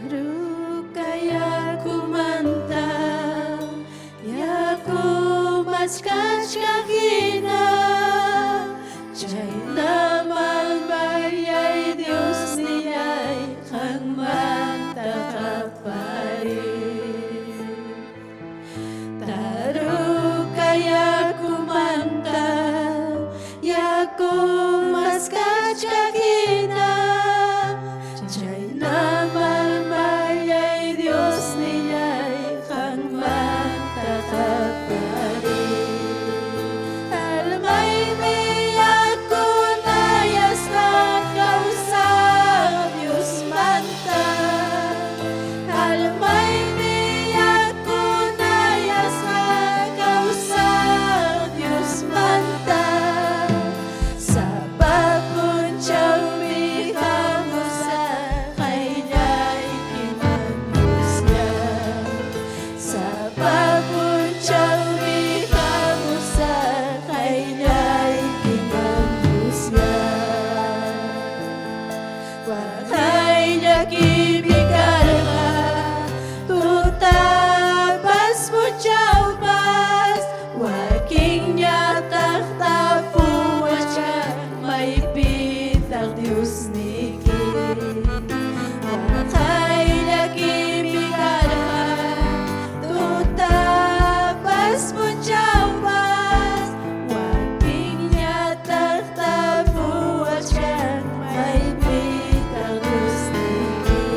Kaya kumanta, ya kumaskas kakina, chay naman bayay Diyos niya'y kang magtakaparin. Taru kaya kumanta, ya kumaskas kakina, chay naman bayay Diyos niya'y kang magtakaparin. Almay biyak ko nayas na kausap Diyos manta. Almay biyak ko nayas na kausap Diyos manta. Sa pagpuncaw bihamo sa kanya'y kinagusya. Sa pagpuncaw bihamo sa kanya'y kinagusya. Wakay niya kibikal ka, tutapas mo siyaw pas, waking niya taktapuan siya, may pitang Diyos nikin. Wakay niya kibikal ka, tutapas mo siyaw pas, waking niya taktapuan siya, may pitang Diyos nikin.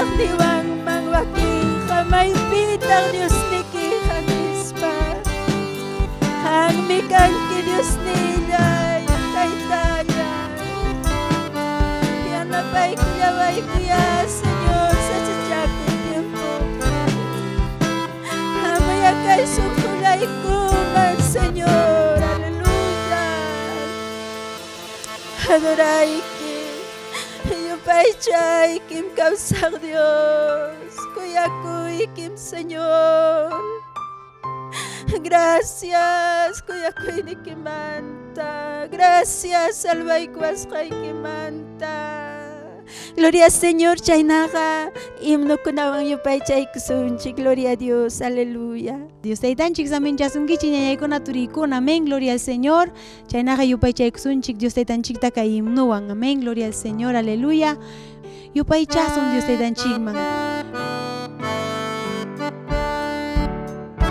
kamsak niwang mangwaking kamay pitang Diyos ni Kihanispa ang mikan ki Diyos nilay taytayan yan na pa'y kilaway kuya Senyor sa tsatsyakong tiempo amaya kay sukulay kuman Senyor aleluya adoray ki yung pa'y chay kim kamsak Diyos kuya kuy kim Senyor gracias kuya kuy ni kimanta gracias salvay kuas kay kimanta gloria al Señor chaynaka himno kunawang yupay chay kusunchi gloria a Dios aleluya Dios taytan chik samin chasunki chiñayay ko naturikun amén gloria al Señor chaynaka yupay chay kusunchik Dios taytan chik taka himnuwan amén gloria al Señor aleluya yupay chasun Dios taytan chikman